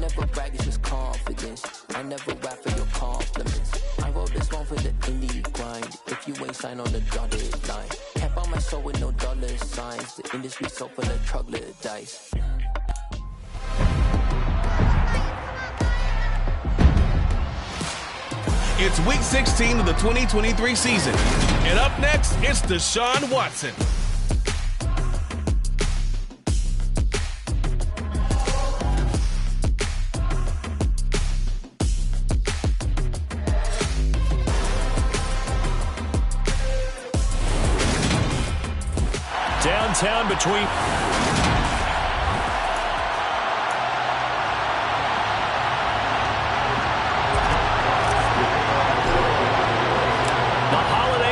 never brag, it's just confidence. I never rap for your compliments. I wrote this one for the indie grind. If you ain't signed on the dotted line, can't buy my soul with no dollar signs. The industry so full of troglodytes. It's week 16 of the 2023 season. And up next, it's Deshaun Watson. Downtown between...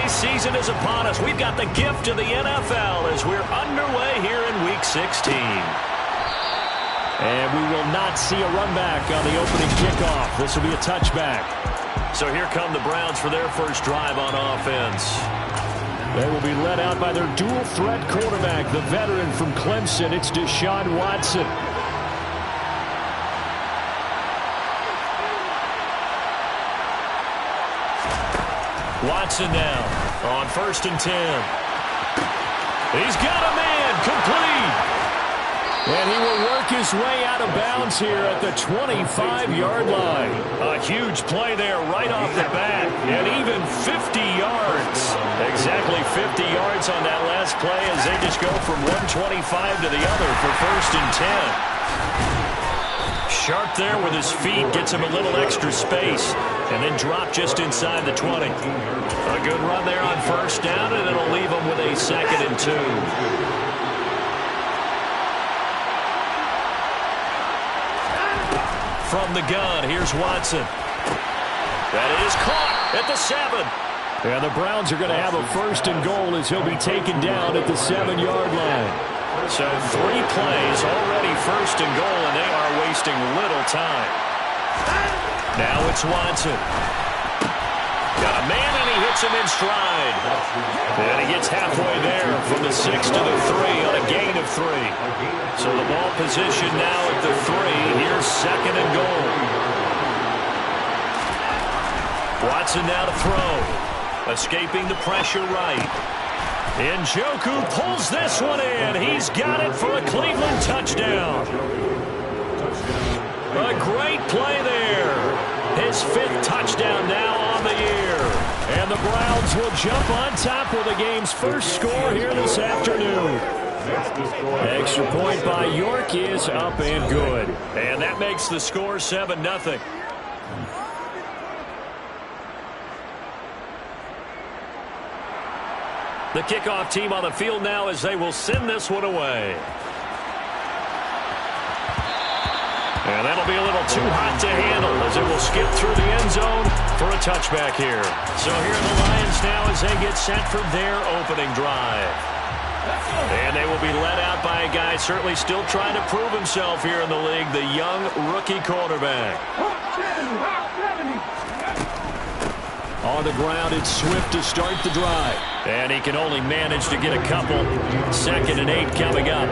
season is upon us. We've got the gift of the NFL as we're underway here in Week 16. And we will not see a run back on the opening kickoff. This will be a touchback. So here come the Browns for their first drive on offense. They will be led out by their dual-threat quarterback, the veteran from Clemson. It's Deshaun Watson. Watson now on 1st and 10. He's got a man, complete. And he will work his way out of bounds here at the 25-yard line. A huge play there right off the bat, and even 50 yards. Exactly 50 yards on that last play as they just go from 125 to the other for 1st and 10. Sharp there with his feet, gets him a little extra space, and then drop just inside the 20. A good run there on 1st down, and it'll leave him with a 2nd and 2. From the gun, here's Watson. That is caught at the 7. And the Browns are going to have a 1st and goal as he'll be taken down at the 7-yard line. So 3 plays, already 1st and goal, and they are wasting little time. Now it's Watson. Got a man, and he hits him in stride. And he gets halfway there from the 6 to the 3 on a gain of 3. So the ball position now at the 3. Here's 2nd and goal. Watson now to throw. Escaping the pressure right. Njoku pulls this one in. He's got it for a Cleveland touchdown. A great play there. His 5th touchdown now on the year. And the Browns will jump on top with the game's first score here this afternoon. Extra point by York is up and good. And that makes the score 7-0. The kickoff team on the field now as they will send this one away. And that'll be a little too hot to handle as it will skip through the end zone for a touchback here. So here are the Lions now as they get set for their opening drive. And they will be led out by a guy certainly still trying to prove himself here in the league, the young rookie quarterback. On the ground, it's Swift to start the drive. And he can only manage to get a couple. 2nd and 8 coming up.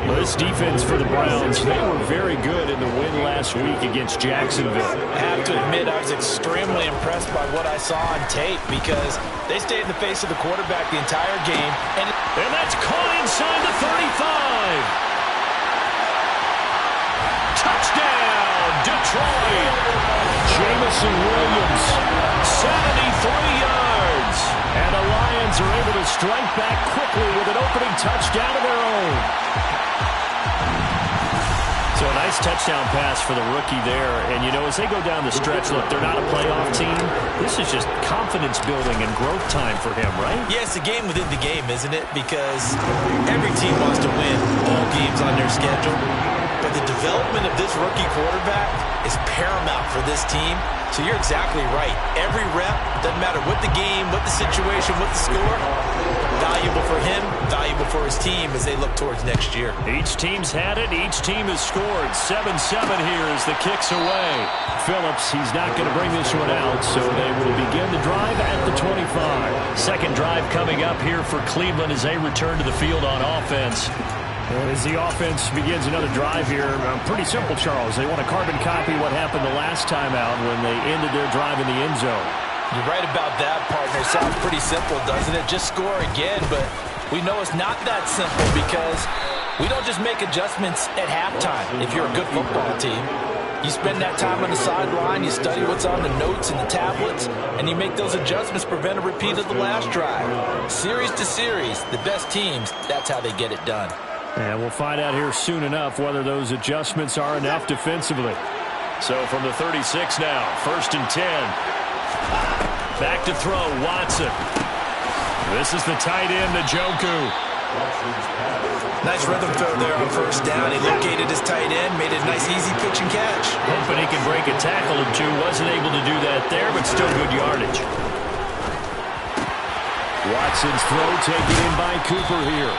Well, this defense for the Browns, they were very good in the win last week against Jacksonville. I have to admit, I was extremely impressed by what I saw on tape because they stayed in the face of the quarterback the entire game. And that's caught inside the 35. Touchdown, Detroit. Jamison Williams, 73 yards. And the Lions are able to strike back quickly with an opening touchdown of their own. So a nice touchdown pass for the rookie there. And, you know, as they go down the stretch, look, they're not a playoff team. This is just confidence building and growth time for him, right? Yeah, it's a game within the game, isn't it? Because every team wants to win all games on their schedule. But the development of this rookie quarterback is paramount for this team. So you're exactly right. Every rep, doesn't matter what the game, what the situation, what the score, valuable for him, valuable for his team as they look towards next year. Each team's had it. Each team has scored. 7-7 here as the kick's away. Phillips, he's not going to bring this one out, so they will begin the drive at the 25. Second drive coming up here for Cleveland as they return to the field on offense. As the offense begins another drive here, pretty simple, Charles. They want to carbon copy what happened the last time out when they ended their drive in the end zone. You're right about that, partner. Sounds pretty simple, doesn't it? Just score again, but we know it's not that simple because we don't just make adjustments at halftime if you're a good football team. You spend that time on the sideline, you study what's on the notes and the tablets, and you make those adjustments, prevent a repeat of the last drive. Series to series, the best teams, that's how they get it done. And we'll find out here soon enough whether those adjustments are enough defensively. So from the 36 now, 1st and 10. Back to throw, Watson. This is the tight end, Njoku. Nice rhythm throw there on 1st down. He located his tight end, made a nice easy pitch and catch. Hoping he can break a tackle or two. Wasn't able to do that there, but still good yardage. Watson's throw taken in by Cooper here.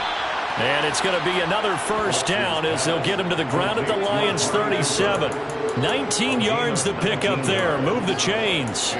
And it's going to be another 1st down as they'll get him to the ground at the Lions' 37. 19 yards to pick up there. Move the chains.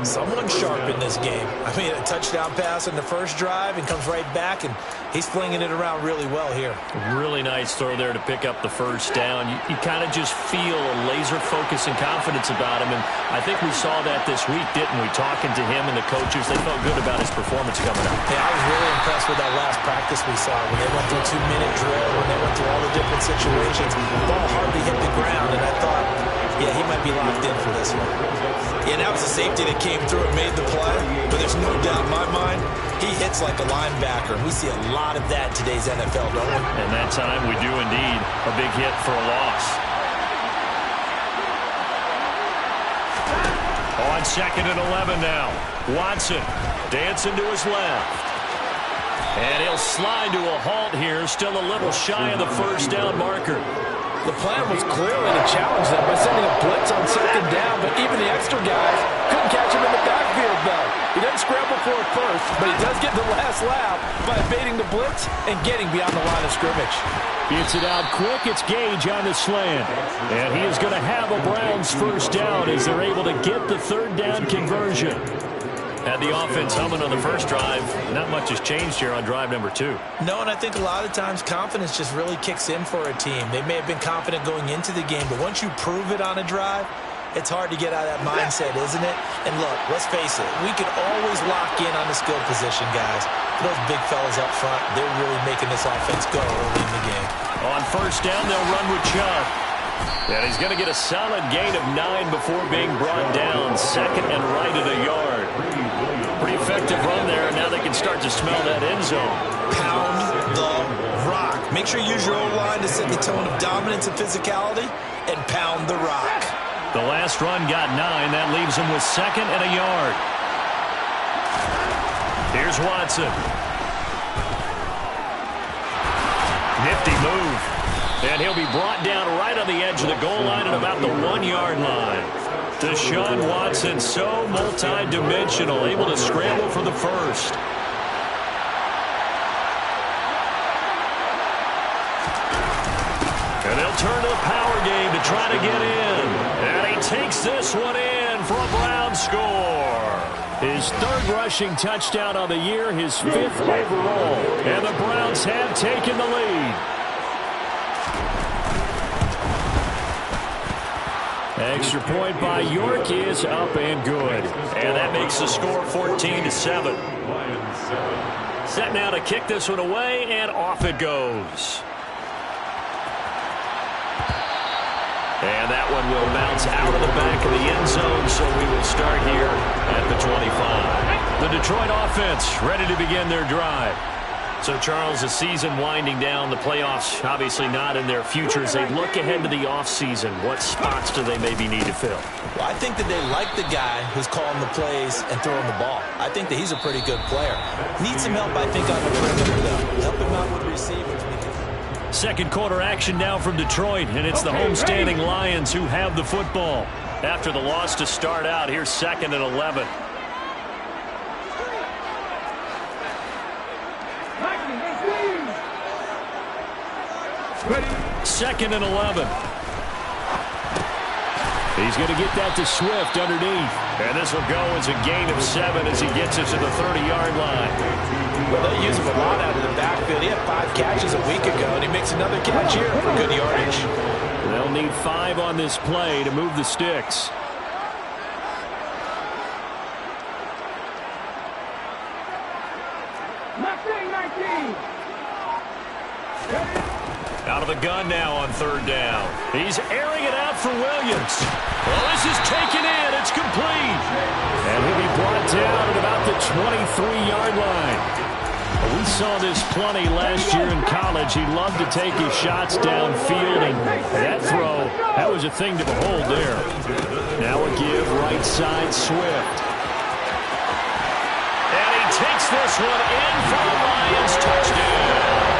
Someone sharp in this game. I mean, a touchdown pass on the 1st drive and comes right back, and he's flinging it around really well here. Really nice throw there to pick up the 1st down. You kind of just feel a laser focus and confidence about him, and I think we saw that this week, didn't we? Talking to him and the coaches, they felt good about his performance coming up. Yeah, I was really impressed with that last practice we saw when they went through a 2-minute drill, when they went through all the different situations. The ball hardly hit the ground, and I thought, yeah, he might be locked in for this one. Yeah, that was a safety that came through and made the play, but there's no doubt in my mind he hits like a linebacker. We see a lot of that in today's NFL, don't we? And that time we do indeed. A big hit for a loss. On 2nd and 11 now. Watson dancing to his left. And he'll slide to a halt here, still a little shy of the 1st down marker. The plan was clearly to challenge them by sending a blitz on 2nd down, but even the extra guys couldn't catch him in the backfield, though. He doesn't scramble for it first, but he does get the last laugh by evading the blitz and getting beyond the line of scrimmage. Gets it out quick. It's Gage on the slant. And he is going to have a Browns 1st down as they're able to get the 3rd down conversion. Had the offense humming on the 1st drive. Not much has changed here on drive number 2. No, and I think a lot of times confidence just really kicks in for a team. They may have been confident going into the game, but once you prove it on a drive, it's hard to get out of that mindset, isn't it? And look, let's face it, we can always lock in on the skill position, guys. Those big fellas up front, they're really making this offense go early in the game. On 1st down, they'll run with Chubb. And he's going to get a solid gain of 9 before being brought down. 2nd and right at a yard. Pretty effective run there. Now they can start to smell that end zone. Pound the rock. Make sure you use your O-line to set the tone of dominance and physicality, and pound the rock. The last run got 9. That leaves him with 2nd and a yard. Here's Watson. Nifty move. And he'll be brought down right on the edge of the goal line at about the 1-yard line. Deshaun Watson, so multi-dimensional, able to scramble for the 1st. And they'll turn to the power game to try to get in. And he takes this one in for a Brown score. His 3rd rushing touchdown on the year, his 5th overall. And the Browns have taken the lead. Extra point by York is up and good. And that makes the score 14-7. Set now to kick this one away, and off it goes. And that one will bounce out of the back of the end zone, so we will start here at the 25. The Detroit offense ready to begin their drive. So, Charles, the season winding down, the playoffs obviously not in their future. As they look ahead to the offseason, what spots do they maybe need to fill? Well, I think that they like the guy who's calling the plays and throwing the ball. I think that he's a pretty good player. Needs some help, I think, on the perimeter, though. Help him out with receivers. Second quarter action now from Detroit, and it's the homestanding Lions who have the football. After the loss to start out, here's 2nd and 11. Second and 11. He's going to get that to Swift underneath. And this will go as a gain of 7 as he gets it to the 30-yard line. Well, they use him a lot out of the backfield. He had 5 catches a week ago, and he makes another catch here for good yardage. They'll need 5 on this play to move the sticks. Out of the gun now on 3rd down. He's airing it out for Williams. Well, this is taken in. It's complete. And he'll be brought down at about the 23-yard line. We saw this plenty last year in college. He loved to take his shots downfield, and that throw, that was a thing to behold there. Now a give right side Swift. And he takes this one in for the Lions touchdown.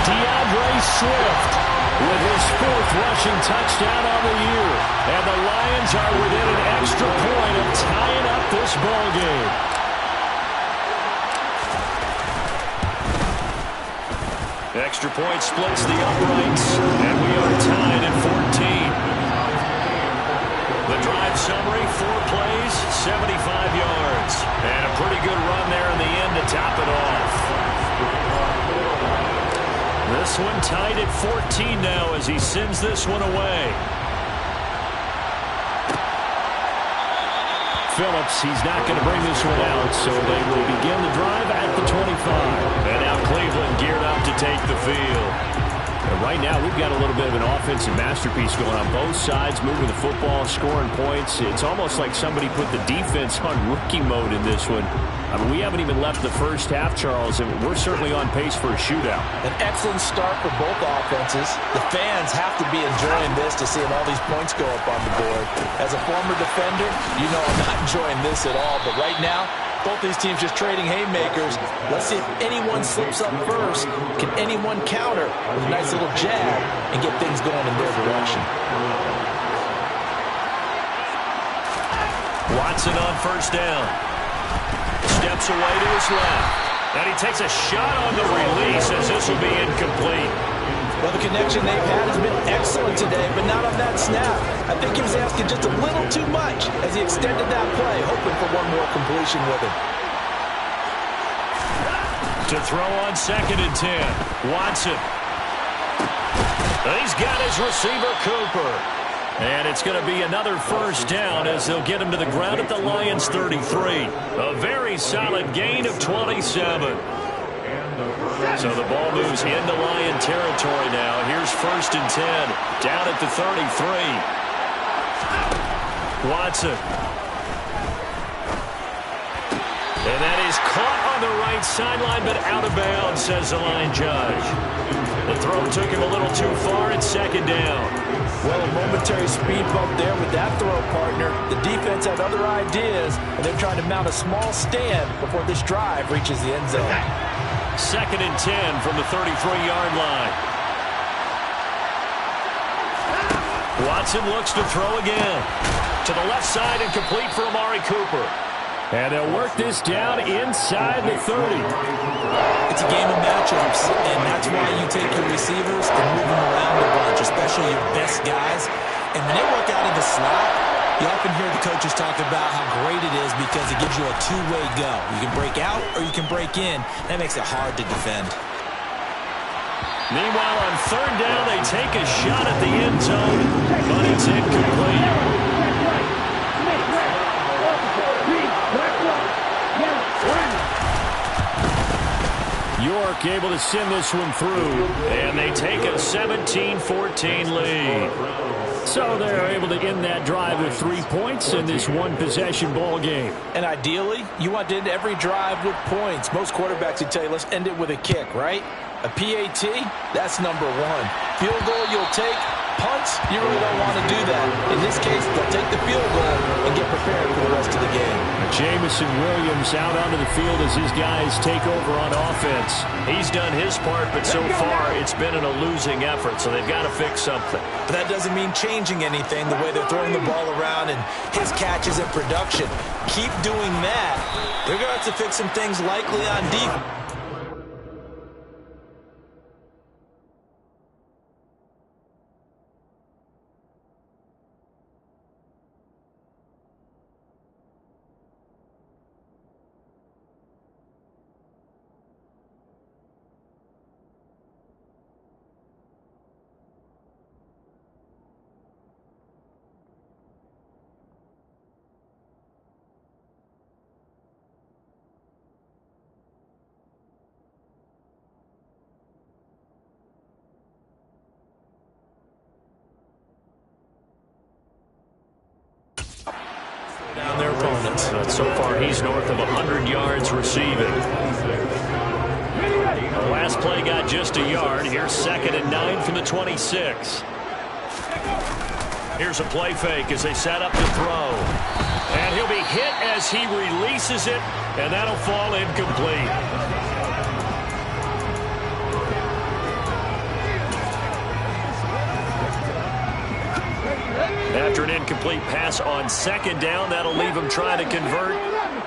DeAndre Swift with his 4th rushing touchdown on the year. And the Lions are within an extra point of tying up this ball game. Extra point splits the uprights, and we are tied at 14. The drive summary, 4 plays, 75 yards. And a pretty good run there in the end to top it off. This one tied at 14 now as he sends this one away. Phillips, he's not going to bring this one out, so they will begin the drive at the 25. And now Cleveland geared up to take the field. And right now, we've got a little bit of an offensive masterpiece going on both sides, moving the football, scoring points. It's almost like somebody put the defense on rookie mode in this one. I mean, we haven't even left the first half, Charles, and we're certainly on pace for a shootout. An excellent start for both offenses. The fans have to be enjoying this to seeing all these points go up on the board. As a former defender, you know I'm not enjoying this at all, but right now, both these teams just trading haymakers. Let's see if anyone slips up first. Can anyone counter with a nice little jab and get things going in their direction? Watson on 1st down. Steps away to his left. And he takes a shot on the release as this will be incomplete. Well, the connection they've had has been excellent today, but not on that snap. I think he was asking just a little too much as he extended that play, hoping for one more completion with it. To throw on 2nd and 10. Watson. He's got his receiver, Cooper. And it's going to be another 1st down as they'll get him to the ground at the Lions' 33. A very solid gain of 27. So the ball moves into Lion territory now. Here's 1st and 10. Down at the 33. Watson. And that is caught on the right sideline, but out of bounds, says the line judge. The throw took him a little too far at 2nd down. Well, a momentary speed bump there with that throw, partner. The defense had other ideas, and they're trying to mount a small stand before this drive reaches the end zone. 2nd and 10 from the 33-yard line. Watson looks to throw again. To the left side and complete for Amari Cooper. And they'll work this down inside the 30. It's a game of matchups, and that's why you take your receivers and move them around a bunch, especially your best guys. And when they work out of the slot, you often hear the coaches talk about how great it is because it gives you a two-way go. You can break out or you can break in. That makes it hard to defend. Meanwhile, on 3rd down, they take a shot at the end zone, but it's incomplete. York able to send this one through, and they take a 17-14 lead. So they're able to end that drive with 3 points in this one-possession ball game. And ideally, you want to end every drive with points. Most quarterbacks would tell you, let's end it with a kick, right? A PAT, that's number 1. Field goal you'll take. Punts, you really don't want to do that. In this case, they'll take the field goal and get prepared for the rest of the game. Jamison Williams out onto the field as his guys take over on offense. He's done his part, but so far it's been in a losing effort, so they've got to fix something. But that doesn't mean changing anything, the way they're throwing the ball around and his catches and production. Keep doing that. They're going to have to fix some things likely on defense. So far, he's north of 100 yards receiving. The last play got just a yard. Here's 2nd and 9 from the 26. Here's a play fake as they set up to throw. And he'll be hit as he releases it, and that'll fall incomplete. After an incomplete pass on 2nd down, that'll leave him trying to convert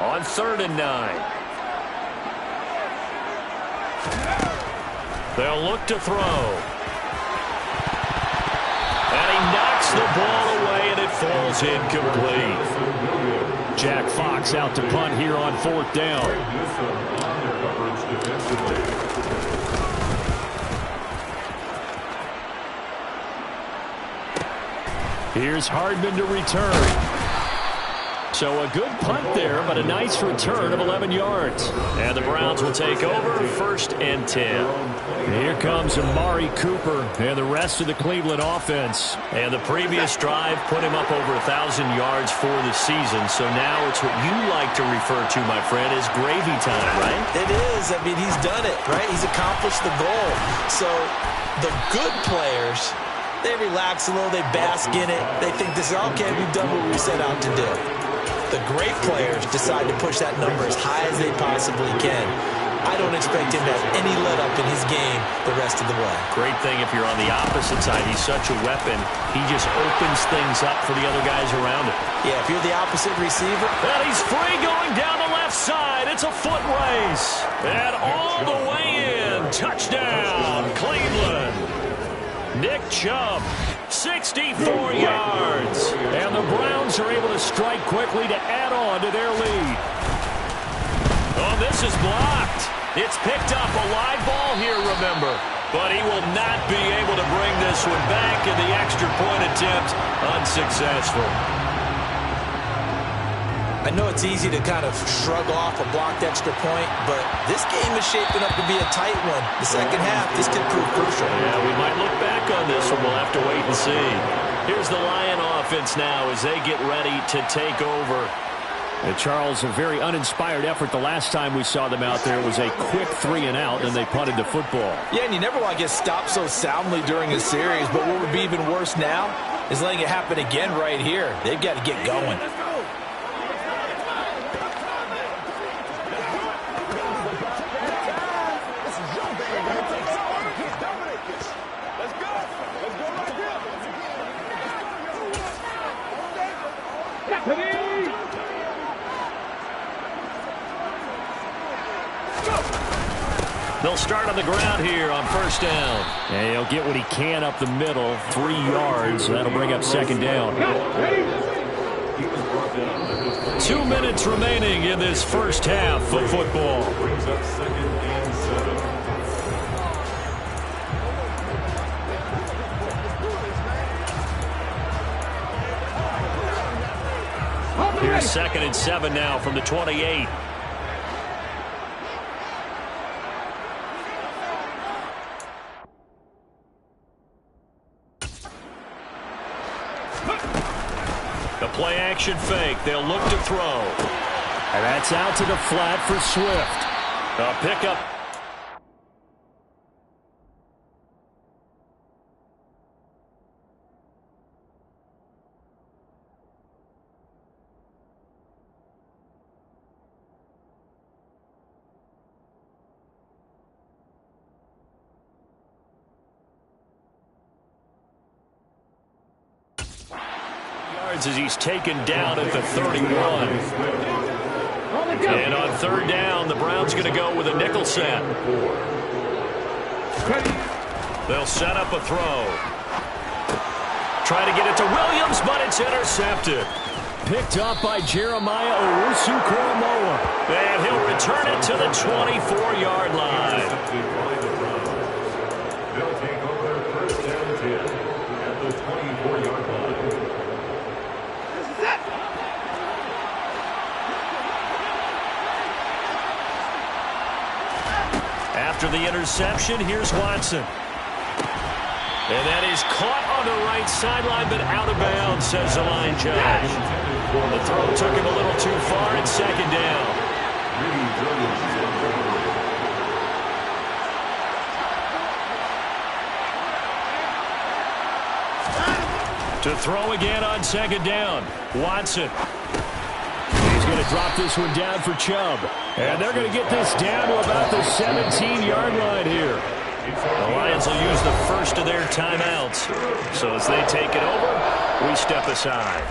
on 3rd and 9. They'll look to throw. And he knocks the ball away, and it falls incomplete. Jack Fox out to punt here on 4th down. Here's Hardman to return. So a good punt there, but a nice return of 11 yards. And the Browns will take over 1st and 10. Here comes Amari Cooper and the rest of the Cleveland offense. And the previous drive put him up over 1,000 yards for the season. So now it's what you like to refer to, my friend, as gravy time, right? It is. I mean, he's done it, right? He's accomplished the goal. So the good players, they relax a little, they bask in it. They think this is, okay, we've done what we set out to do. The great players decide to push that number as high as they possibly can. I don't expect him to have any let-up in his game the rest of the way. Great thing if you're on the opposite side. He's such a weapon. He just opens things up for the other guys around him. Yeah, if you're the opposite receiver. And he's free going down the left side. It's a foot race. And all the way in. Touchdown, Cleveland. Nick Chubb, 64 yards. And the Browns are able to strike quickly to add on to their lead. Oh, this is blocked. It's picked up, a live ball here, remember. But he will not be able to bring this one back, and the extra point attempt unsuccessful. I know it's easy to kind of shrug off a blocked extra point, but this game is shaping up to be a tight one. The second half, this could prove crucial. Yeah, we might look back on this one. We'll have to wait and see. Here's the Lion offense now as they get ready to take over. Charles, a very uninspired effort the last time we saw them out there. It was a quick 3-and-out, and they punted the football. Yeah, and you never want to get stopped so soundly during a series, but what would be even worse now is letting it happen again right here. They've got to get going. They'll start on the ground here on 1st down. And he'll get what he can up the middle, 3 yards. That'll bring up 2nd down. 2 minutes remaining in this first half of football. Here's 2nd and 7 now from the 28. The play-action fake. They'll look to throw. And that's out to the flat for Swift. A pickup. As he's taken down at the 31. And on 3rd down, the Browns going to go with a nickel set. They'll set up a throw. Try to get it to Williams, but it's intercepted. Picked up by Jeremiah Owusu-Koramoah. And he'll return it to the 24-yard line. They'll take over 1st and 10 at the 24-yard line. After the interception, here's Watson. And that is caught on the right sideline, but out of bounds, says the line judge. The throw took him a little too far, and second down. To throw again on second down, Watson. He's going to drop this one down for Chubb. And they're going to get this down to about the 17-yard line here. The Lions will use the first of their timeouts. So as they take it over, we step aside.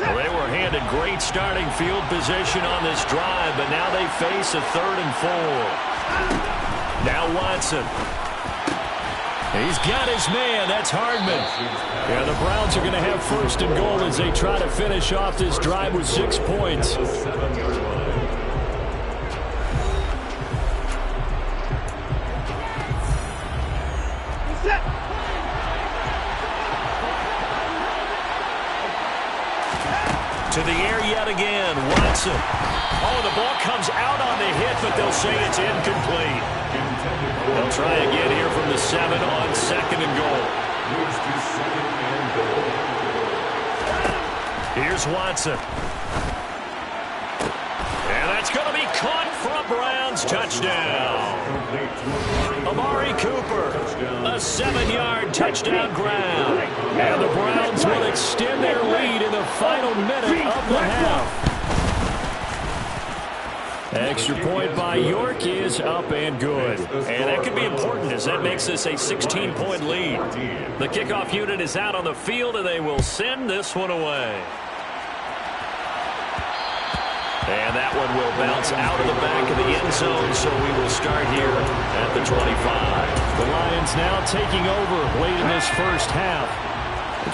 Well, they were handed great starting field position on this drive, but now they face a 3rd and 4. Now Watson. He's got his man. That's Hardman. Yeah, the Browns are going to have 1st and goal as they try to finish off this drive with 6 points. To the air yet again, Watson. Oh, the ball comes out on the hit, but they'll say it's incomplete. They'll try again here from the 7 on 2nd and goal. Here's Watson. And that's going to be caught for a Browns touchdown. Amari Cooper, a 7-yard touchdown grab. And the Browns will extend their lead in the final minute of the half. Extra point by York is up and good. And that could be important as that makes this a 16-point lead. The kickoff unit is out on the field, and they will send this one away. And that one will bounce out of the back of the end zone, so we will start here at the 25. The Lions now taking over late in this first half.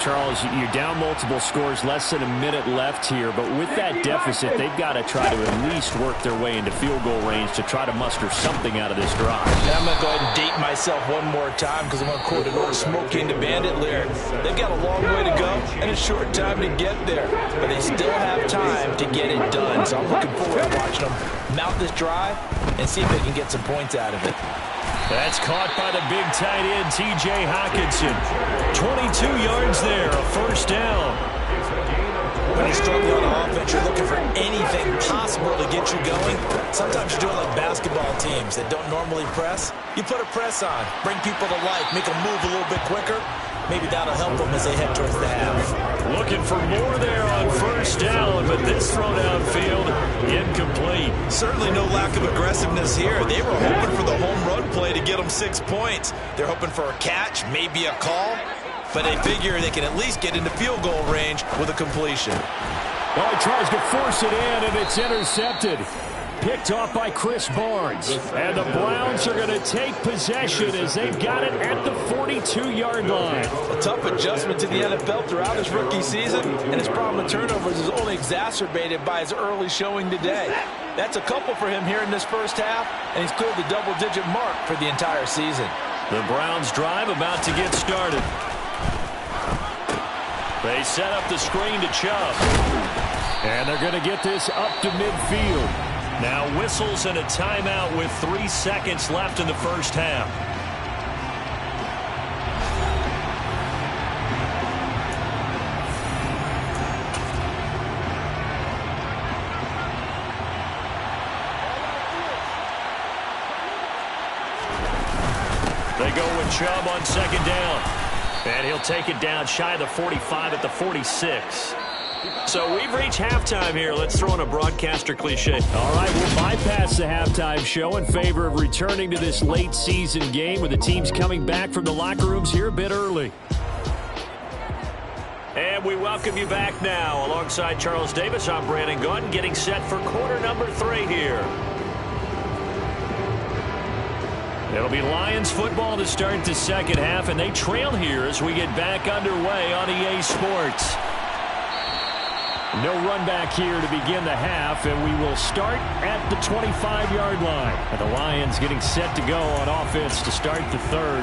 Charles, you're down multiple scores, less than a minute left here, but with that deficit, they've got to try to at least work their way into field goal range to try to muster something out of this drive. Now I'm going to go ahead and date myself one more time because I'm going to quote an old Smoking the Bandit lyric. They've got a long way to go and a short time to get there, but they still have time to get it done. So I'm looking forward to watching them mount this drive and see if they can get some points out of it. That's caught by the big tight end, T.J. Hockenson. 22 yards there, a 1st down. When you're struggling on offense, you're looking for anything possible to get you going. Sometimes you're doing like basketball teams that don't normally press. You put a press on, bring people to life, make them move a little bit quicker. Maybe that'll help them as they head towards the half. Looking for more there on 1st down, but this throw downfield, incomplete. Certainly no lack of aggressiveness here. They were hoping for the home run play to get them 6 points. They're hoping for a catch, maybe a call, but they figure they can at least get into field goal range with a completion. Well, he tries to force it in, and it's intercepted. Picked off by Chris Barnes. And the Browns are going to take possession as they've got it at the 42-yard line. A tough adjustment to the NFL throughout his rookie season, and his problem with turnovers is only exacerbated by his early showing today. That's a couple for him here in this first half, and he's cleared the double-digit mark for the entire season. The Browns drive about to get started. They set up the screen to Chubb. And they're going to get this up to midfield. Now whistles and a timeout with 3 seconds left in the first half. They go with Chubb on 2nd down. And he'll take it down shy of the 45 at the 46. So we've reached halftime here. Let's throw in a broadcaster cliche. All right, we'll bypass the halftime show in favor of returning to this late season game with the teams coming back from the locker rooms here a bit early. And we welcome you back now. Alongside Charles Davis, I'm Brandon Gunn, getting set for quarter number 3 here. It'll be Lions football to start the second half, and they trail here as we get back underway on EA Sports. No run back here to begin the half, and we will start at the 25-yard line. And the Lions getting set to go on offense to start the third.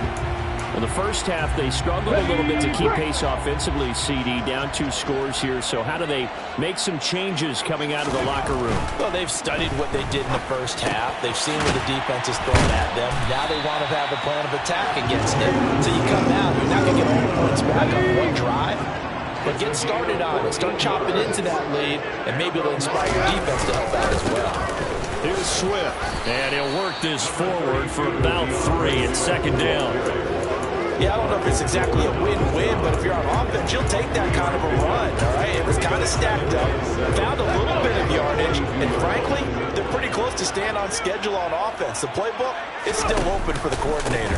In the first half, they struggled a little bit to keep pace offensively, CD, down 2 scores here. So how do they make some changes coming out of the locker room? Well, they've studied what they did in the first half. They've seen what the defense is throwing at them. Now they want to have a plan of attack against it. So you come out, you're not going to get all the points back on one drive, but get started on it. Start chopping into that lead, and maybe it'll inspire your defense to help out as well. Here's Swift, and he'll work this forward for about 3 at second down. Yeah, I don't know if it's exactly a win-win, but if you're on offense, you'll take that kind of a run, all right? It was kind of stacked up, found a little bit of yardage, and frankly, they're pretty close to staying on schedule on offense. The playbook is still open for the coordinator.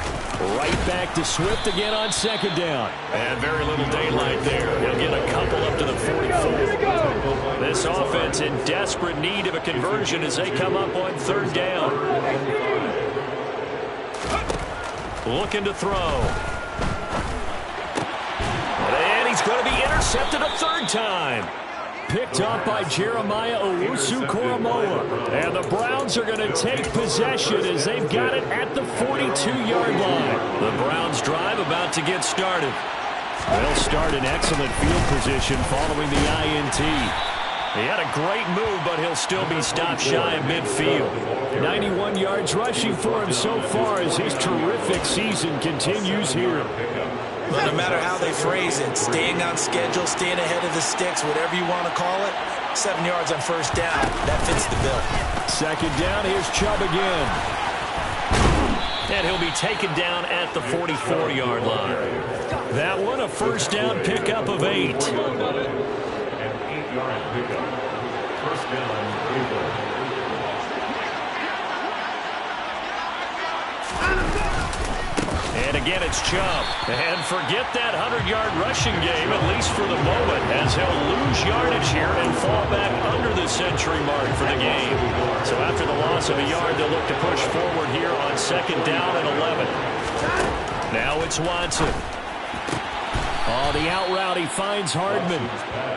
Right back to Swift again on second down. And very little daylight there. He'll get a couple up to the 44. This offense in desperate need of a conversion as they come up on third down. Looking to throw. And he's going to be intercepted a third time. Picked up by Jeremiah Owusu-Koramoah. And the Browns are going to take possession as they've got it at the 42-yard line. The Browns drive about to get started. They'll start in excellent field position following the INT. He had a great move, but he'll still be stopped shy of midfield. 91 yards rushing for him so far as his terrific season continues here. Well, no matter how they phrase it, staying on schedule, staying ahead of the sticks, whatever you want to call it, 7 yards on first down, that fits the bill. Second down, here's Chubb again. And he'll be taken down at the 44-yard line. That one, a first down pickup of 8. An 8-yard pickup. First down, Cleveland. And again, it's Chubb. And forget that 100-yard rushing game, at least for the moment, as he'll lose yardage here and fall back under the century mark for the game. So after the loss of a yard, they'll look to push forward here on second down and 11. Now it's Watson. Oh, the out route, he finds Hardman.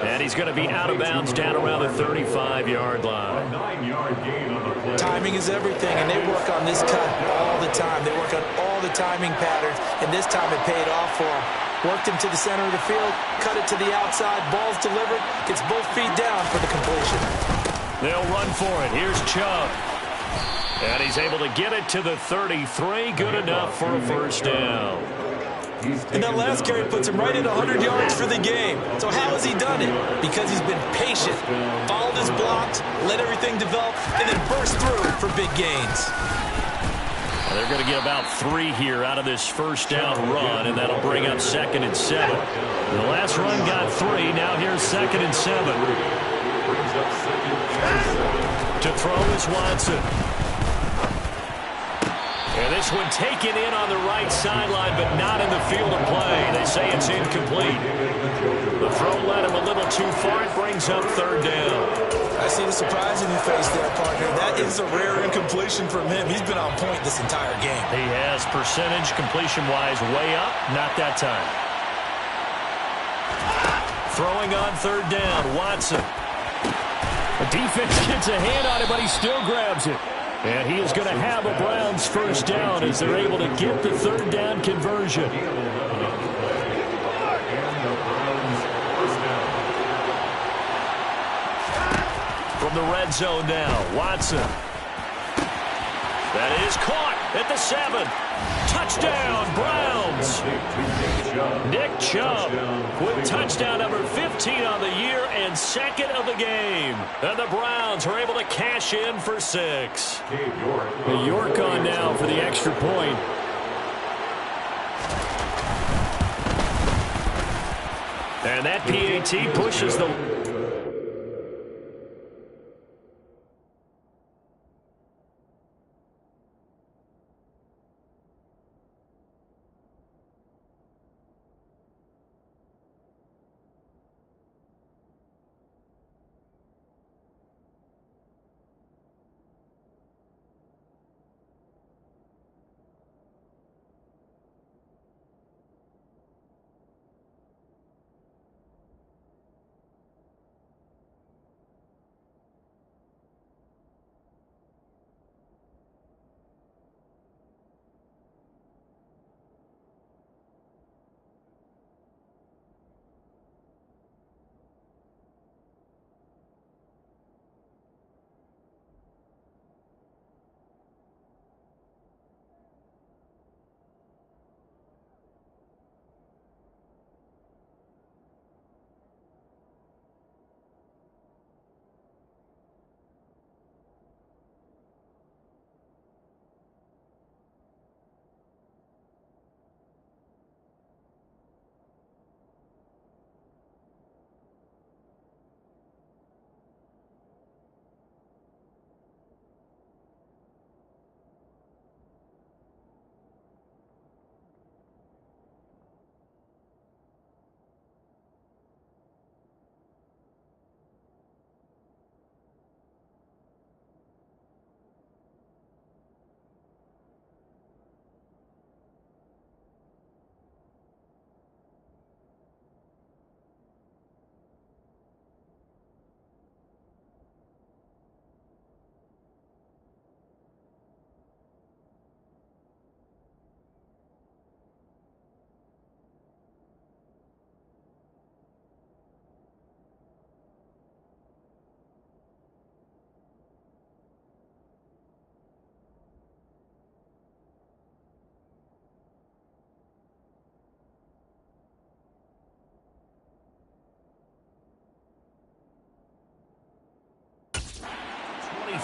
And he's going to be out of bounds down around the 35-yard line. Timing is everything, and they work on this cut all the time. They work on all the timing patterns, and this time it paid off for him. Worked him to the center of the field, cut it to the outside, ball's delivered, gets both feet down for the completion. They'll run for it. Here's Chubb. And he's able to get it to the 33. Good enough for a first down. And that last carry puts him right at 100 yards for the game. So how has he done it? Because he's been patient, followed his blocks, let everything develop, and then burst through for big gains. Well, they're going to get about 3 here out of this first down run, and that'll bring up second and 7. The last run got 3. Now here's second and 7. To throw is Watson. And this one taken in on the right sideline, but not in the field of play. They say it's incomplete. The throw led him a little too far. It brings up third down. I see the surprise in your face there, partner. That is a rare incompletion from him. He's been on point this entire game. He has percentage completion-wise way up. Not that time. Throwing on third down, Watson. The defense gets a hand on it, but he still grabs it. And he is going to have a Browns first down as they're able to get the third down conversion. From the red zone now, Watson. That is caught at the 7. Touchdown, Browns. Nick Chubb with touchdown number 15 on the year and second of the game. And the Browns are able to cash in for 6. York on now for the extra point. And that PAT pushes the...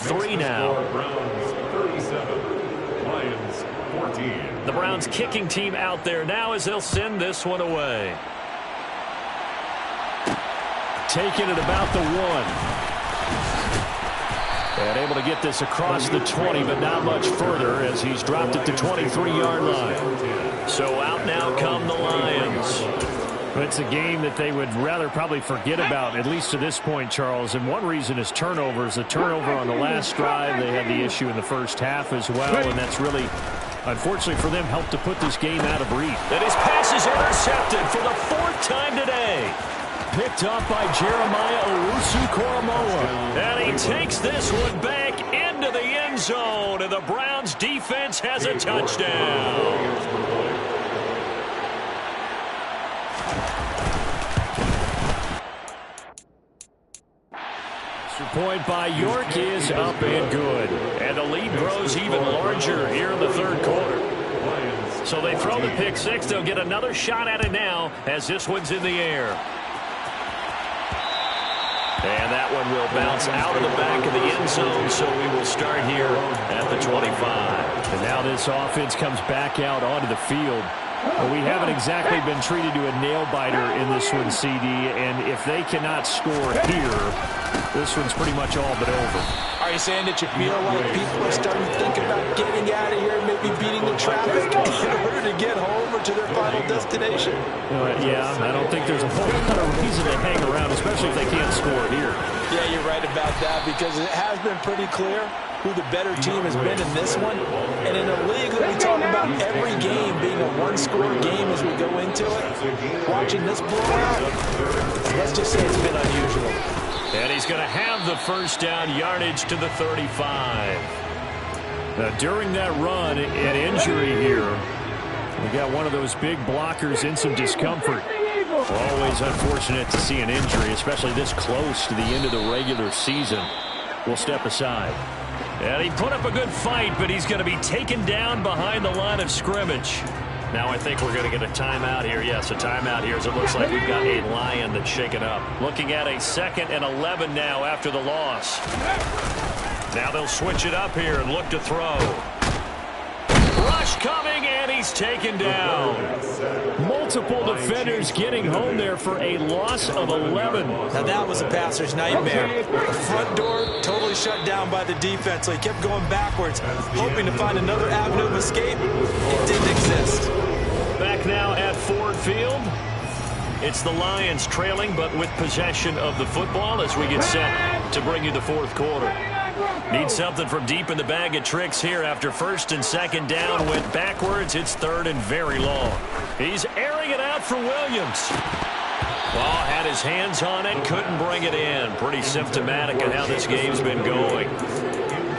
3 now. Browns 37, Lions 14. The Browns kicking team out there now as they'll send this one away. Taking it about the 1. And able to get this across the 20, but not much further as he's dropped it to 23-yard line. So out now come the Lions. It's a game that they would rather probably forget about, at least to this point, Charles. And one reason is turnovers. The turnover on the last drive, they had the issue in the first half as well, and that's really, unfortunately for them, helped to put this game out of reach. And his pass is intercepted for the 4th time today. Picked up by Jeremiah Owusu-Koramoah. And he takes this one back into the end zone, and the Browns defense has a touchdown. Point by York is up and good. And the lead grows even larger here in the 3rd quarter. So they throw the pick 6. They'll get another shot at it now as this one's in the air. And that one will bounce out of the back of the end zone, so we will start here at the 25. And now this offense comes back out onto the field. Well, we haven't exactly been treated to a nail-biter in this one, CD, and if they cannot score here, this one's pretty much all but over. Are you saying that you feel like people are starting to think about getting out of here, maybe beating the traffic in order to get home or to their final destination? Yeah, I don't think there's a whole lot of reason to hang around, especially if they can't score here. Yeah, you're right about that, because it has been pretty clear who the better team has been in this one. And in a league that we talk about every game being a one-score game as we go into it, watching this blowout, let's just say it's been unusual. And he's going to have the first down yardage to the 35. Now, during that run, an injury here. We got one of those big blockers in some discomfort. Always unfortunate to see an injury, especially this close to the end of the regular season. We'll step aside. And he put up a good fight, but he's going to be taken down behind the line of scrimmage. Now I think we're going to get a timeout here. Yes, a timeout here as it looks like we've got a Lion that's shaken up. Looking at a 2nd and 11 now after the loss. Now they'll switch it up here and look to throw. Rush coming, and he's taken down. Multiple defenders getting home there for a loss of 11. Now that was a passer's nightmare. The front door totally shut down by the defense, so he kept going backwards, hoping to find another avenue of escape. It didn't exist. Back now at Ford Field. It's the Lions trailing, but with possession of the football as we get set to bring you the 4th quarter. Need something from deep in the bag of tricks here after 1st and 2nd down. Went backwards. It's 3rd and very long. He's airing it out for Williams. Well, had his hands on it, couldn't bring it in. Pretty symptomatic of how this game's been going.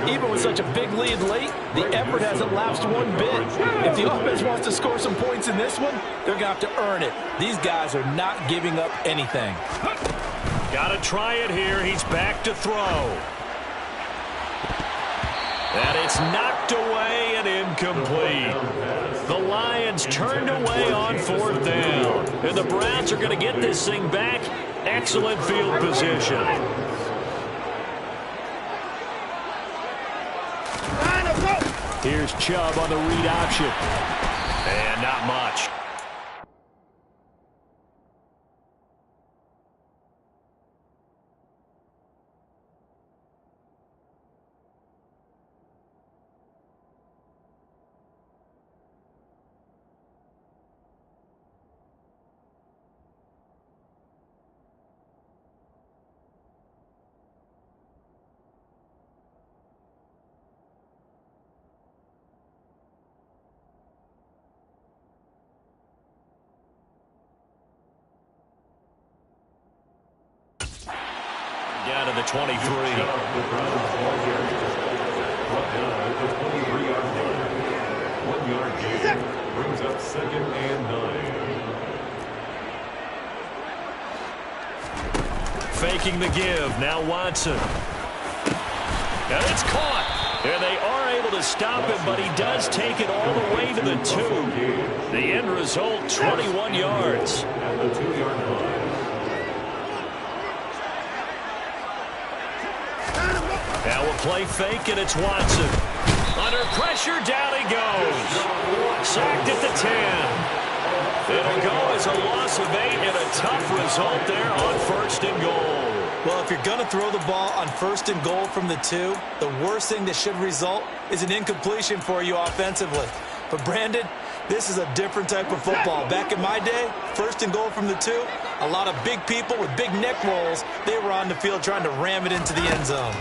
Even with such a big lead late, the effort hasn't lapsed one bit. If the offense wants to score some points in this one, they're going to have to earn it. These guys are not giving up anything. Got to try it here. He's back to throw. And it's knocked away and incomplete. The Lions turned away on 4th down. And the Browns are going to get this thing back. Excellent field position. Here's Chubb on the read option. And not much. Down to the 23. Brings up 2nd and 9. Faking the give. Now Watson. And it's caught. And they are able to stop him, but he does take it all the way to the 2. The end result, 21 yards. At the 2-yard line. Now we'll little play fake, and it's Watson. Under pressure, down he goes. Sacked at the 10. It'll go as a loss of 8 and a tough result there on 1st and goal. Well, if you're going to throw the ball on 1st and goal from the 2, the worst thing that should result is an incompletion for you offensively. But, Brandon, this is a different type of football. Back in my day, 1st and goal from the 2, a lot of big people with big neck rolls, they were on the field trying to ram it into the end zone.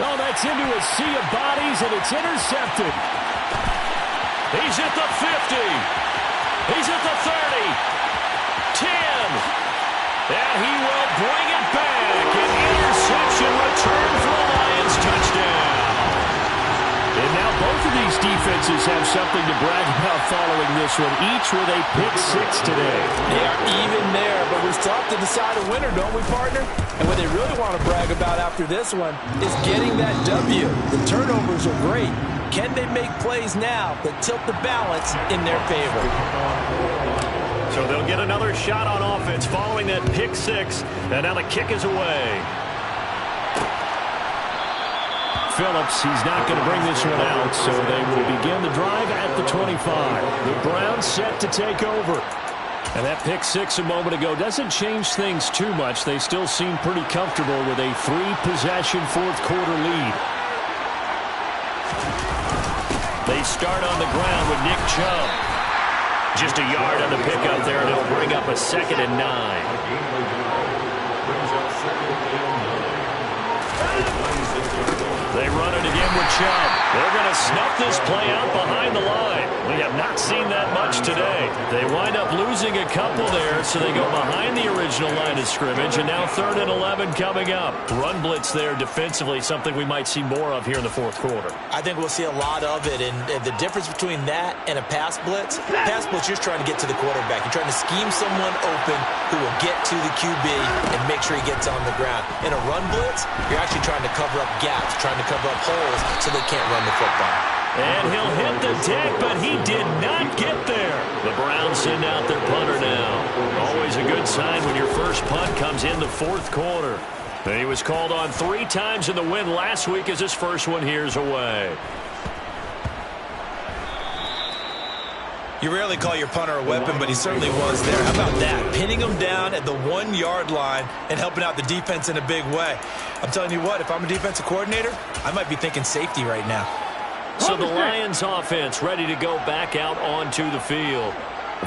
Oh, that's into a sea of bodies, and it's intercepted. He's at the 50. He's at the 30. 10. And he will bring it back. An interception return for a Lions touchdown. And now both of these defenses have something to brag about following this one, each with a pick 6 today. They are even there, but we still have to decide a winner, don't we, partner? And what they really want to brag about after this one is getting that W. The turnovers are great. Can they make plays now that tilt the balance in their favor? So they'll get another shot on offense following that pick 6, and now the kick is away. Phillips, he's not going to bring this one out, so they will begin the drive at the 25. The Browns set to take over. And that pick 6 a moment ago doesn't change things too much. They still seem pretty comfortable with a 3-possession fourth-quarter lead. They start on the ground with Nick Chubb. Just a yard on the pickup there, and it'll bring up a 2nd and 9. They run it again with Chubb. They're going to snuff this play out behind the line. We have not seen that much today. They wind up losing a couple there, so they go behind the original line of scrimmage, and now 3rd and 11 coming up. Run blitz there defensively, something we might see more of here in the 4th quarter. I think we'll see a lot of it, and the difference between that and a pass blitz, you're trying to get to the quarterback. You're trying to scheme someone open who will get to the QB and make sure he gets on the ground. In a run blitz, you're actually trying to cover up gaps, trying to cover up holes so they can't run the football. And he'll hit the deck, but he did not get there. The Browns send out their punter now. Always a good sign when your first punt comes in the 4th quarter. And he was called on 3 times in the win last week as his first one here's away. You rarely call your punter a weapon, but he certainly was there. How about that? Pinning him down at the 1-yard line and helping out the defense in a big way. I'm telling you what, if I'm a defensive coordinator, I might be thinking safety right now. So the Lions offense ready to go back out onto the field.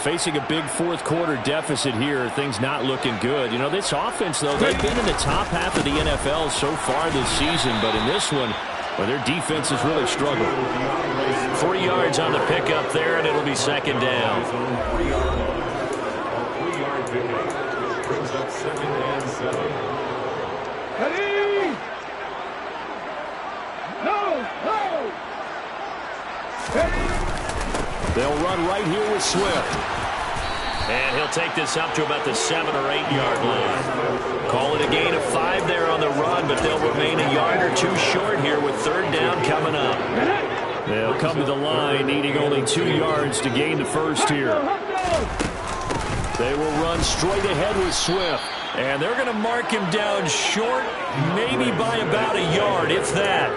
Facing a big 4th quarter deficit here, things not looking good. You know, this offense, though, they've been in the top half of the NFL so far this season, but in this one, well, their defense has really struggled. 3 yards on the pickup there, and it'll be 2nd down. 3-yard pickup brings up 2nd and 7. Ready? No! They'll run right here with Swift. And he'll take this up to about the 7 or 8 yard line. Call it a gain of 5 there on the run, but they'll remain a yard or 2 short here with 3rd down coming up. They'll come to the line needing only 2 yards to gain the first here. They will run straight ahead with Swift. And they're going to mark him down short, maybe by about a yard, if that.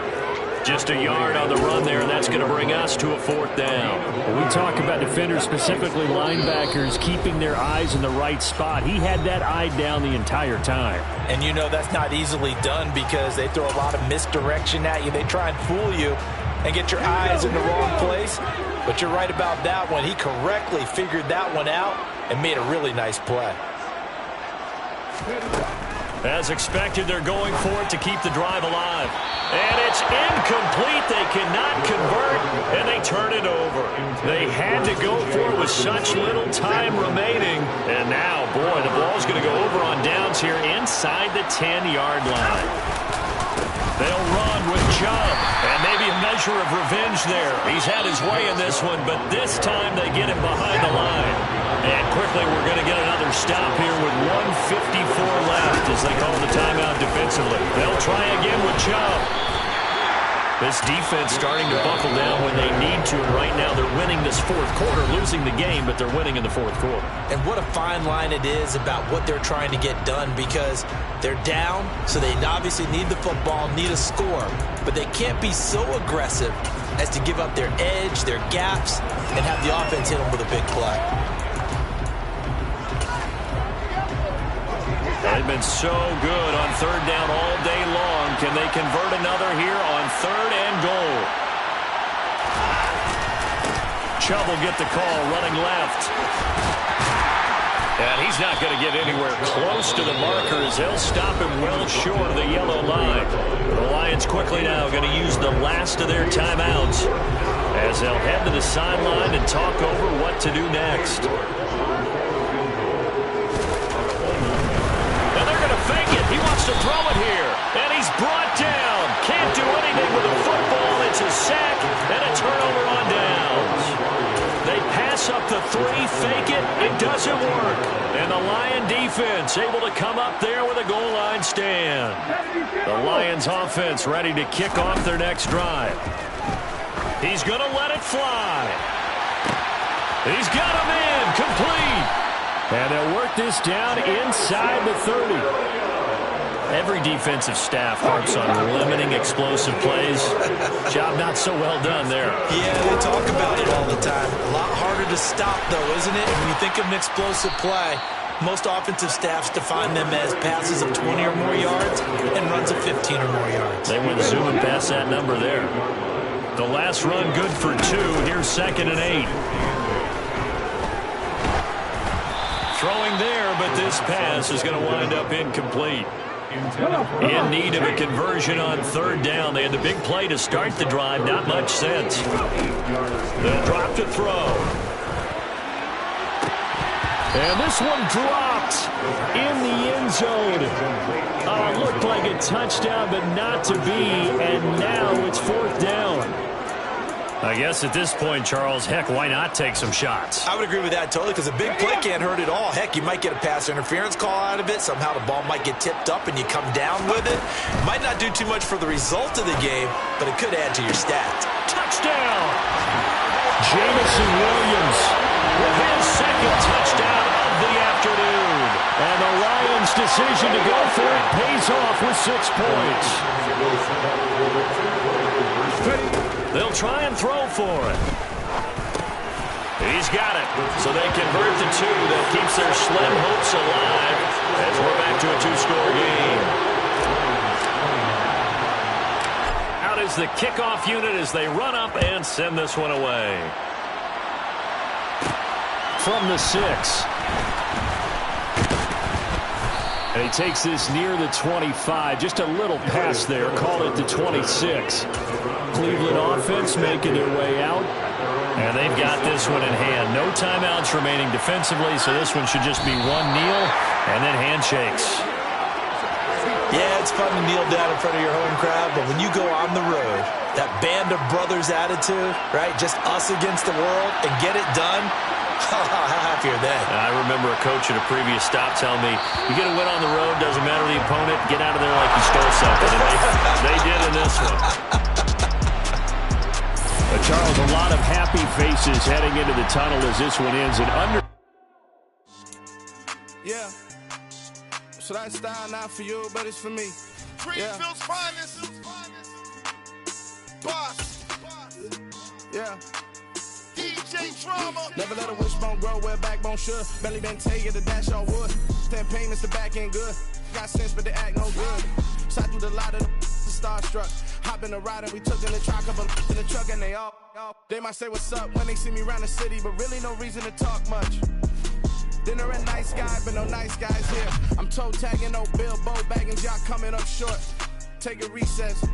Just a yard on the run there, and that's going to bring us to a 4th down. When we talk about defenders, specifically linebackers, keeping their eyes in the right spot, he had that eye down the entire time. And you know that's not easily done because they throw a lot of misdirection at you. They try and fool you and get your eyes in the wrong place. But you're right about that one. He correctly figured that one out and made a really nice play. As expected, they're going for it to keep the drive alive. And it's incomplete. They cannot convert, and they turn it over. They had to go for it with such little time remaining. And now, boy, the ball's going to go over on downs here inside the 10-yard line. They'll run with Chubb, and maybe a measure of revenge there. He's had his way in this one, but this time they get him behind the line. And quickly we're going to get another stop here with 1:54 left as they call the timeout defensively. They'll try again with Chubb. This defense starting to buckle down when they need to, and right now they're winning this fourth quarter, losing the game, but they're winning in the fourth quarter. And what a fine line it is about what they're trying to get done, because they're down, so they obviously need the football, need a score, but they can't be so aggressive as to give up their edge, their gaps, and have the offense hit them with a big play. They've been so good on third down all day long. Can they convert another here on third and goal? Chubb will get the call, running left. And he's not going to get anywhere close to the marker as they'll stop him well short of the yellow line. The Lions quickly now going to use the last of their timeouts as they'll head to the sideline and talk over what to do next. And they're going to fake it. He wants to throw it here. And he's brought down. Can't do anything with the football. It's a sack and a turnover on downs. They pass up the three, fake it. It doesn't work. And the Lion defense able to come up there with a goal line stand. The Lions offense ready to kick off their next drive. He's going to let it fly. He's got him in. Complete. And they'll work this down inside the 30. Every defensive staff harps on limiting explosive plays. Job not so well done there. Yeah, they talk about it all the time. A lot harder to stop, though, isn't it? When you think of an explosive play, most offensive staffs define them as passes of 20 or more yards and runs of 15 or more yards. They went zooming past that number there. The last run good for 2. Here's 2nd and 8. Throwing there, but this pass is going to wind up incomplete. In need of a conversion on third down. They had the big play to start the drive. Not much sense. They'll drop to throw. And this one dropped in the end zone. Looked like a touchdown, but not to be. And now it's 4th down. I guess at this point, Charles, heck, why not take some shots? I would agree with that totally, because a big play can't hurt at all. Heck, you might get a pass interference call out of it. Somehow the ball might get tipped up and you come down with it. Might not do too much for the result of the game, but it could add to your stats. Touchdown! Jamison Williams with his 2nd touchdown of the afternoon. And the Lions' decision to go for it pays off with 6 points. They'll try and throw for it. He's got it. So they convert to 2. That keeps their slim hopes alive as we're back to a 2-score game. Out is the kickoff unit as they run up and send this one away. From the 6. And he takes this near the 25. Just a little pass there. Call it the 26. Cleveland offense making their way out. And they've got this one in hand. No timeouts remaining defensively, so this one should just be one kneel and then handshakes. Yeah, it's fun to kneel down in front of your home crowd, but when you go on the road, that band of brothers attitude, right, just us against the world, and get it done, how happy are they? I remember a coach at a previous stop telling me, you get a win on the road, doesn't matter the opponent, get out of there like you stole something. And they did in this one. But Charles, a lot of happy faces heading into the tunnel as this one ends. And under. Yeah. So that style not for you, but it's for me. Greenfield's finest. Boss. Yeah. DJ Drama. Never let a wishbone grow where a backbone should. Belly been tell you the dash on wood. 10 payments, the back end good. Got sense, but they act no good. Shot through the lot of the starstruck. Hop in the ride and we took in the truck up in the truck and they all. They might say what's up when they see me around the city, but really no reason to talk much. Dinner at nice guy, but no nice guys here. I'm toe tagging, no Bilbo bagging, y'all coming up short. Take a recess.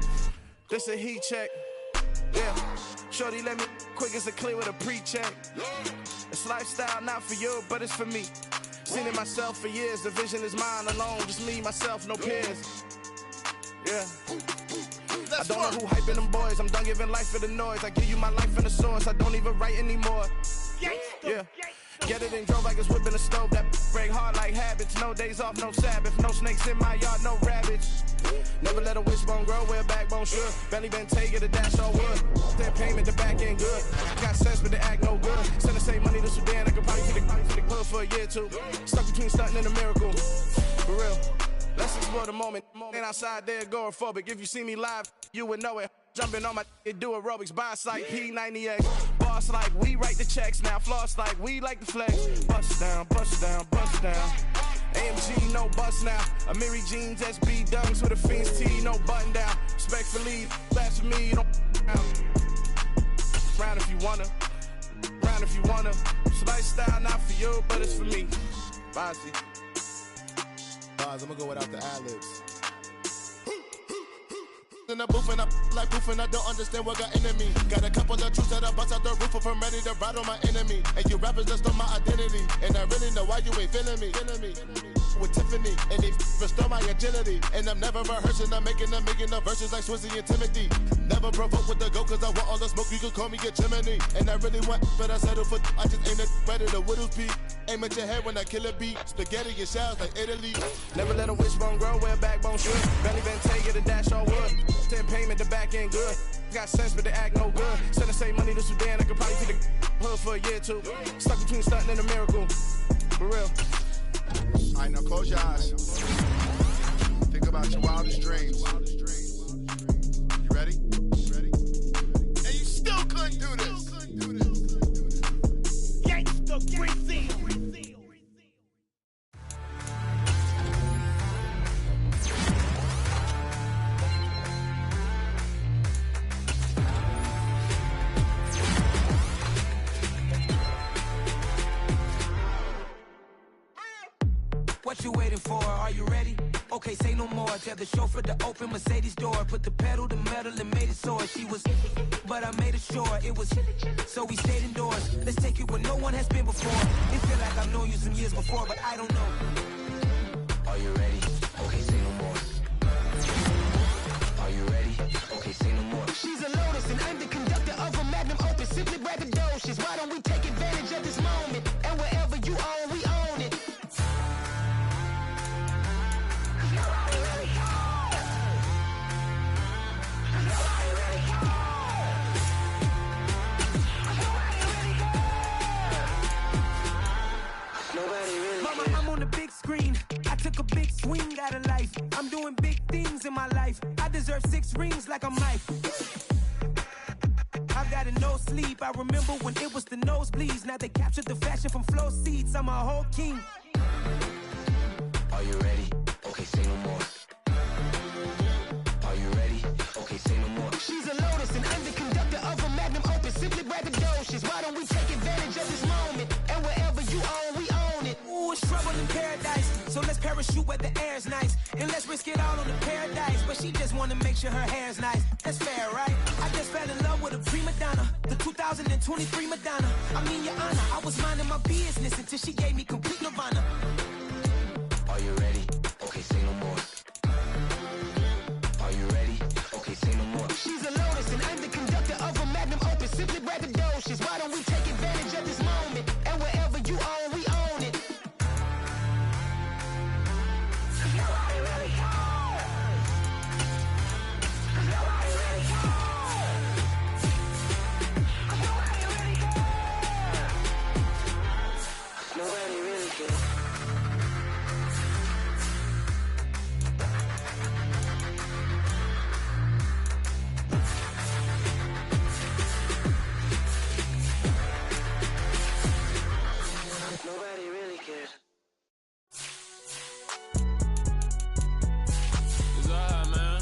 This a heat check. Yeah. Shorty let me quick as a clear with a pre-check. It's lifestyle not for you, but it's for me. Seen it myself for years. The vision is mine alone. Just me, myself, no peers. Yeah. I don't know who hyping them boys. I'm done giving life for the noise. I give you my life and the source. I don't even write anymore. Yeah. Get it and drove like it's whipping a stove. That break hard like habits. No days off, no Sabbath. No snakes in my yard, no rabbits. Never let a wishbone grow where a backbone should. Belly been take it, a dash on wood. That payment, the back end good. Got sense, but the act no good. Send the same money to Sudan. I could probably fit the club for a year or two. Stuck between stunting and a miracle. For real. Let's explore the moment. Ain't outside there agoraphobic. If you see me live, you would know it. Jumping on my do aerobics, boss like P90X. Boss like we write the checks now. Floss like we like the flex. Bust down, bust down, bust down. AMG, no bust now. Amiri jeans, SB dunks with a Fiends T, no button down. Respectfully, that's for me, you don't round if you wanna. Round if you wanna. It's lifestyle, not for you, but it's for me. Bossy. I'm gonna go without the ad-libs. In the booth and I like proof and I don't understand what got into me. Got a couple of truths that I bust out the roof if I'm ready to ride on my enemy. And you rappers just on my identity. And I really know why you ain't feeling me. With Tiffany, and they restore my agility. And I'm never rehearsing, I'm making the verses like Swizzy and Timothy. Never provoke with the go, cause I want all the smoke, you can call me a chimney. And I really want, but I settle for, I just aim it better the Whittles beat. Aim at your head when I kill a beat. Spaghetti and shells like Italy. Never let a wishbone grow where a backbone should. Belly been take it, a dash on wood. 10 payment, the back end good. Got sense, but the act no good. Send the same money to Sudan, I could probably fit the hood for a year or two. Stuck between stunting and a miracle. For real. All right, now close your eyes. Think about your wildest dreams. You ready? And you still couldn't do this. Gangsta Greasy. What you waiting for? Are you ready? Okay, say no more. Tell the chauffeur to open Mercedes door. Put the pedal to metal and made it soar. She was, but I made it sure it was. So we stayed indoors. Let's take it where no one has been before. It feel like I've known you some years before, but I don't know. Are you ready? Okay, say no more. Are you ready? Okay, say no more. She's a Lotus and I'm the conductor of a Magnum Opus. Simply braggadocious. Why don't we take advantage of this moment? And wherever you own, we own it. Mama, I'm on the big screen. I took a big swing out of life. I'm doing big things in my life. I deserve 6 rings like I'm Mike. I've got a no sleep. I remember when it was the nosebleeds. Now they captured the fashion from flow seats. I'm a whole king. Are you ready? Okay, say no more. Are you ready? Okay, say no more. She's a Lotus and I'm the conductor of a Magnum Opus. Simply braggadocious. Why don't we take advantage of this moment? And wherever you own, we own it. Ooh, it's trouble in paradise. So let's parachute where the air's nice. And let's risk it all on the paradise. But she just wanna make sure her hair's nice. That's fair, right? I just fell in love with a prima donna. The 2023 Madonna. I mean, your honor, I was minding my business until she gave me complete nirvana. Are you ready? Okay, say no more. Are you ready? Okay, say no more. She's a Lotus and I'm the conductor of a Magnum Opus. Simply braggadocious. Why don't we take advantage of this moment? And wherever you own, we own it. Nobody really cares. Nobody really cares. It's alright, man.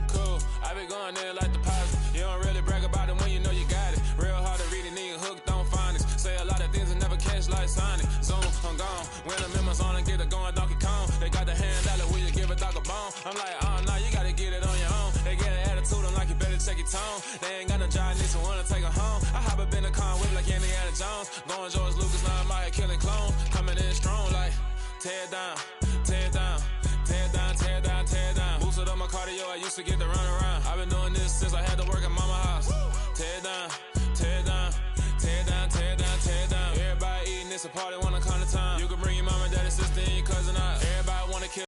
Cool. I be going there like the positive. You don't really brag about it when you know you got it. Real hard to read a nigga hooked on phonics. Say a lot of things and never catch like Sonic. Zone, I'm gone. When I'm in my zone and get it going Donkey Kong. They got the hand dollar, will you give a dog a bone? I'm like, oh no, you gotta get it on your own. They get an attitude, I'm like, you better check your tone. They ain't got no job, need someone to take her home. I hop up in the car whip like Indiana Jones. Going George Lucas, now I'm like killing clones. Coming in strong like, tear down, tear down. Tear down, tear down, tear down. Boosted up my cardio, I used to get to run around. I've been doing this since I had to work at mama house. Tear down, tear down. a party, wanna come